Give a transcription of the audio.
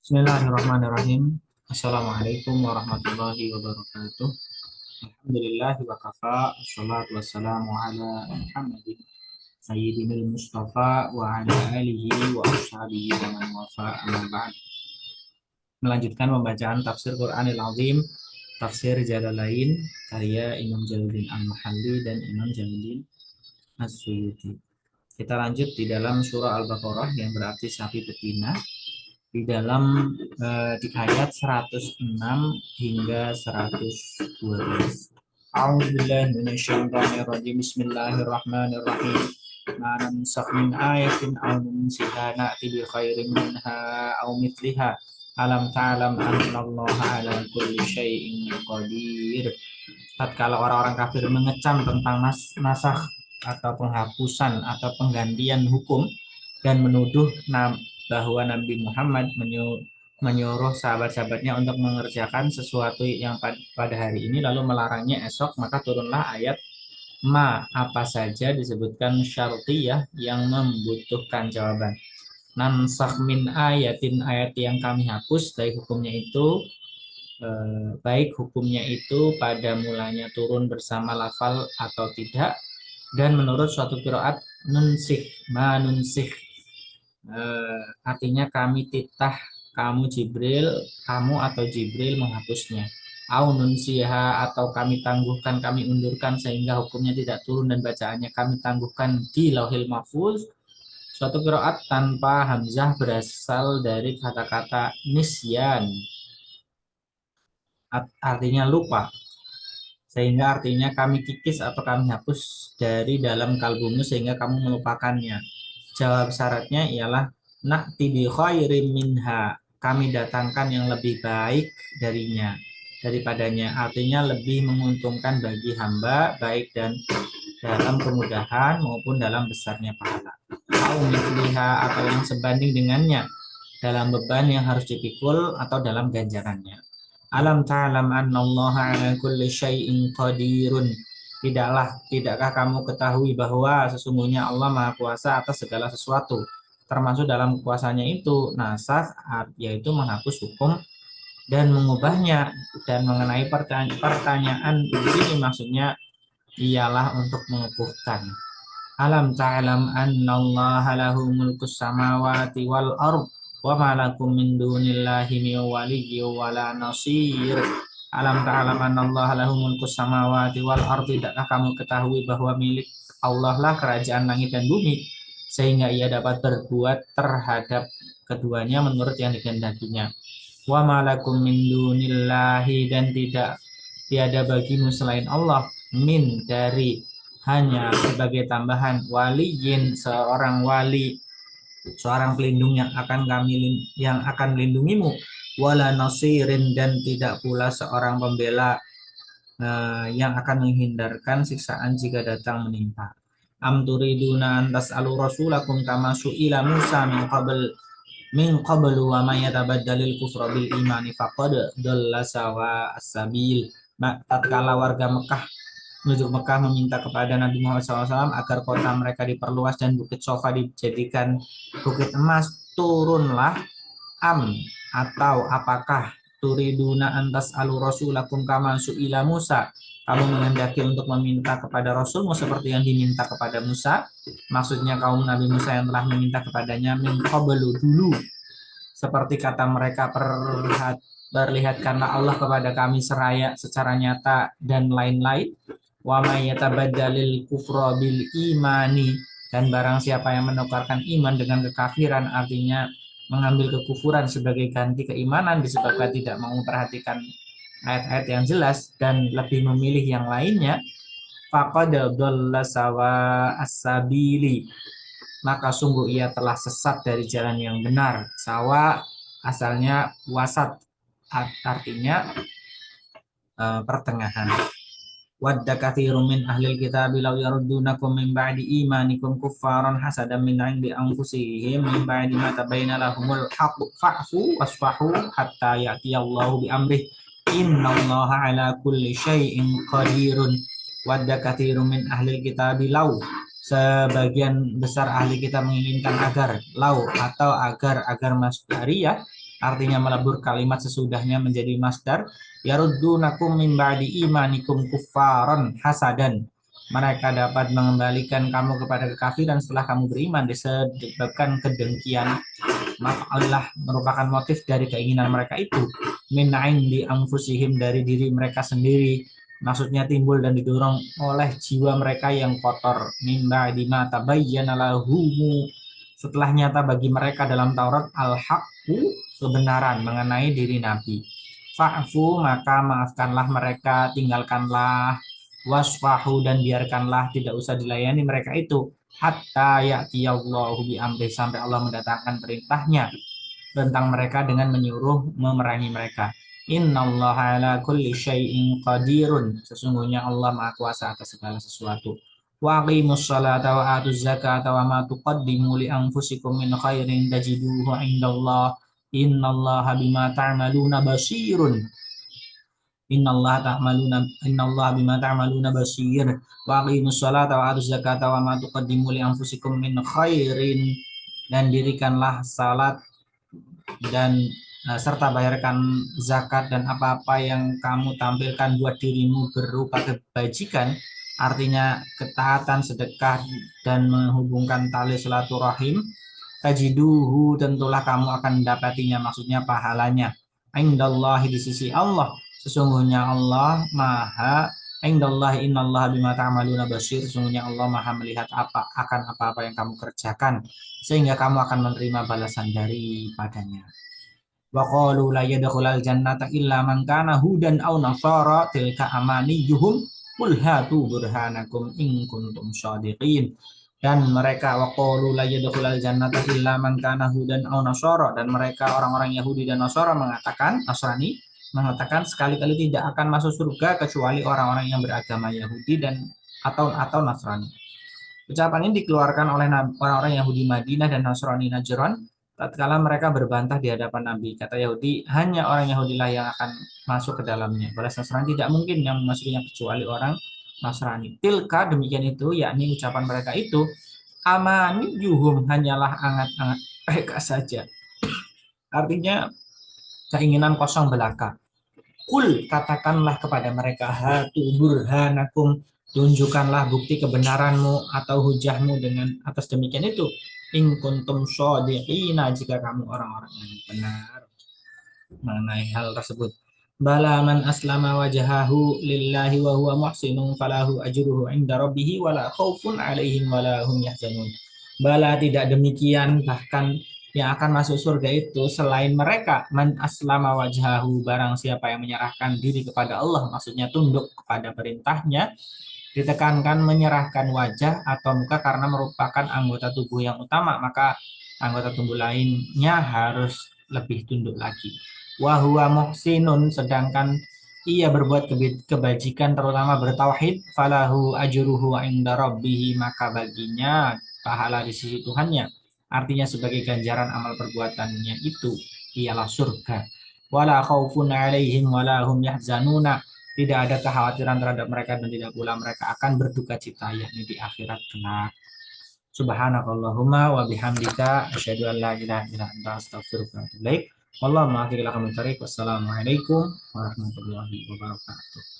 Bismillahirrahmanirrahim. Assalamualaikum warahmatullahi wabarakatuh. Alhamdulillah wa kafa. Wassalatu wassalamu ala Muhammadin sayyidinil Mustafa wa ala alihi wa ashabihi wa man wafa amma ba'd. Melanjutkan pembacaan tafsir Quranil Azim, tafsir Jalalain karya Imam Jalaluddin Al-Mahalli dan Imam Jalaluddin As-Suyuti. Kita lanjut di dalam surah Al-Baqarah yang berarti sapi betina di dalam di ayat 106 hingga 112. A'udzubillahi minasyaitonirrajim. Bismillahirrahmanirrahim. Ma nansakh min ayatin aw nunsiha na'ti bi khairin minha aw mithliha. Alam ta'lam annallaha 'ala kulli syai'in qadir. Tatkala orang-orang kafir mengecam tentang nasakh atau penghapusan atau penggantian hukum dan menuduh bahwa Nabi Muhammad menyuruh sahabat-sahabatnya untuk mengerjakan sesuatu yang pada hari ini lalu melarangnya esok, maka turunlah ayat ma, apa saja disebutkan syartiyah yang membutuhkan jawaban. Nansakh min ayatin, ayat yang kami hapus, baik hukumnya itu pada mulanya turun bersama lafal atau tidak, dan menurut suatu qiraat nunsik, ma nunsik, artinya kami titah kamu atau Jibril menghapusnya. Au nunsiha, atau kami tangguhkan, kami undurkan sehingga hukumnya tidak turun dan bacaannya kami tangguhkan di Lauhil Mahfuz. Suatu qiraat tanpa hamzah berasal dari kata-kata nisyan, artinya lupa, sehingga artinya kami kikis atau kami hapus dari dalam kalbumu sehingga kamu melupakannya. Jawab syaratnya ialah na'ti bi khairim minha, kami datangkan yang lebih baik daripadanya, artinya lebih menguntungkan bagi hamba, baik dan dalam kemudahan maupun dalam besarnya pahala. Au mithliha, atau yang sebanding dengannya dalam beban yang harus dipikul atau dalam ganjarannya. Alam ta'lam annallaha 'ala kulli syai'in qadirun, tidakkah kamu ketahui bahwa sesungguhnya Allah Maha Kuasa atas segala sesuatu, termasuk dalam kuasanya itu nasakh, yaitu menghapus hukum dan mengubahnya. Dan mengenai pertanyaan ini maksudnya ialah untuk mengukuhkan. Alam ta'lam annallaha lahu mulkus samawati wal ard wa ma lakum min dunillahi min waliyyin wala nasir. Alam ta'lam annallaha lahu mulkus samawati wal ard, tidakkah kamu ketahui bahwa milik Allah lah kerajaan langit dan bumi, sehingga ia dapat berbuat terhadap keduanya menurut yang dikehendakinya. Wa ma lakum min dunillahi, dan tiada bagimu selain Allah, min dari, hanya sebagai tambahan, waliyin seorang wali, seorang pelindung yang akan melindungimu, wala nasirin, dan tidak pula seorang pembela yang akan menghindarkan siksaan jika datang menimpa. Am turiduna an tas'alu rasulakum kama su'ila Musa min qablu wa may yatabaddalil kufra bil imani faqad dalla sawa as-sabil. Tatkala warga Mekah menuju Mekah meminta kepada Nabi Muhammad SAW agar kota mereka diperluas dan bukit Sofa dijadikan bukit emas, turunlah atau apakah turiduna antas alu rasulakum kama su'ila Musa, kamu menghendaki untuk meminta kepada Rasulmu seperti yang diminta kepada Musa, maksudnya kaum Nabi Musa yang telah meminta kepadanya min qablu, dulu, seperti kata mereka, perlihatkanlah Allah kepada kami seraya secara nyata dan lain-lain. Wa may yatabaddalil kufra bil imani, dan barang siapa yang menukarkan iman dengan kekafiran, artinya mengambil kekufuran sebagai ganti keimanan disebabkan tidak mau memperhatikan ayat-ayat yang jelas dan lebih memilih yang lainnya, faqad dhalla sawa as-sabili, maka sungguh ia telah sesat dari jalan yang benar. Sawa asalnya wasat, artinya pertengahan. Wadda katsirun min ahlil kitabi law yaruddunakum min ba'di imanikum kuffaran hasadan min 'indi anfusihim min ba'di ma tabayyana lahumul haqqu fa'fu wasfahu hatta ya'tiyallahu bi amrih innallaha 'ala kulli syai'in qadirun. Wadda katsirun min ahlil kitabi, law, sebagian besar ahli kitab menginginkan agar, law atau agar masdariyah, artinya melebur kalimat sesudahnya menjadi masdar. Yaruddunakum min ba'di imanikum kuffaran hasadan. Mereka dapat mengembalikan kamu kepada kekafiran setelah kamu beriman disebabkan kedengkian. Allah merupakan motif dari keinginan mereka itu. Min di anfusihim, dari diri mereka sendiri. Maksudnya timbul dan didorong oleh jiwa mereka yang kotor. Min ba'di ma tabayyana lahumu, setelah nyata bagi mereka dalam Taurat al-haqqu, kebenaran mengenai diri Nabi. Fa'fu, maka maafkanlah mereka, tinggalkanlah. Wasfahu, dan biarkanlah, tidak usah dilayani mereka itu. Hatta ya'tiyallahu bi amri, sampai Allah mendatangkan perintahnya tentang mereka dengan menyuruh memerangi mereka. Innallaha ala kulli syai'in qadirun, sesungguhnya Allah Maha Kuasa atas segala sesuatu. Wa aqimus salata wa atuz zakata wa ma tuqaddimu li anfusikum min khairin tajiduhu indallah innallaha bima ta'maluna basirun. Innallaha bima ta'maluna basir. Wa aqimus salata wa atuz zakata wa ma tuqaddimu li anfusikum min khairin, dan dirikanlah salat dan serta bayarkan zakat dan apa-apa yang kamu tampilkan buat dirimu berupa kebajikan, artinya ketaatan, sedekah, dan menghubungkan tali silaturahim. Tajiduhu, tentulah kamu akan mendapatinya, maksudnya pahalanya. Indallahi, di sisi Allah, sesungguhnya Allah maha. Indallahi innallaha bima ta'maluna basir, sesungguhnya Allah maha melihat apa-apa yang kamu kerjakan, sehingga kamu akan menerima balasan daripadanya. Wa qalu la yadkhulul jannata illa man kana hudan aw nasara tilka amaniyuhum qul hatu burhanakum in kuntum shadiqin. Dan mereka waqalu la yadkhulul jannata illa man kana hudan aw nasara, dan mereka orang-orang Yahudi dan Nasara Nasrani mengatakan sekali-kali tidak akan masuk surga kecuali orang-orang yang beragama Yahudi dan atau Nasrani. Ucapan ini dikeluarkan oleh orang-orang Yahudi Madinah dan Nasrani Najran tatkala mereka berbantah di hadapan Nabi. Kata Yahudi, hanya orang Yahudilah yang akan masuk ke dalamnya. Balas Nasrani, tidak mungkin yang memasukinya kecuali orang Nasrani. Tilka, demikian itu, yakni ucapan mereka itu, amani yuhum, hanyalah angat-angat mereka saja. Artinya keinginan kosong belaka. Kul, katakanlah kepada mereka, hatu burhanakum, tunjukkanlah bukti kebenaranmu atau hujahmu dengan atas demikian itu. In kuntum shadiqina, jika kamu orang-orang yang benar mengenai hal tersebut. Bala man aslama wajahahu lillahi wa huwa muhsinun falahu ajruhu inda rabbih wala khaufun alaihim wala hum yahzanun. Bala, tidak demikian, bahkan yang akan masuk surga itu selain mereka. Man aslama wajhahu, barang siapa yang menyerahkan diri kepada Allah, maksudnya tunduk kepada perintahnya. Ditekankan menyerahkan wajah atau muka karena merupakan anggota tubuh yang utama, maka anggota tubuh lainnya harus lebih tunduk lagi. Wa huwa muhsinun, sedangkan ia berbuat kebajikan terutama bertauhid, falahu ajruhu inda rabbih, maka baginya pahala di sisi Tuhannya, artinya sebagai ganjaran amal perbuatannya itu ialah surga. Wala khaufun alaihim wala hum yahzanuna, tidak ada kekhawatiran terhadap mereka dan tidak pula mereka akan berduka cita, yakni di akhirat kelak. Subhanakallahumma wa bihamdika asyhadu an la ilaha illa anta astaghfiruka wa atubu ilaik. Wallahu a'lam bishawab. Wassalamualaikum warahmatullahi wabarakatuh.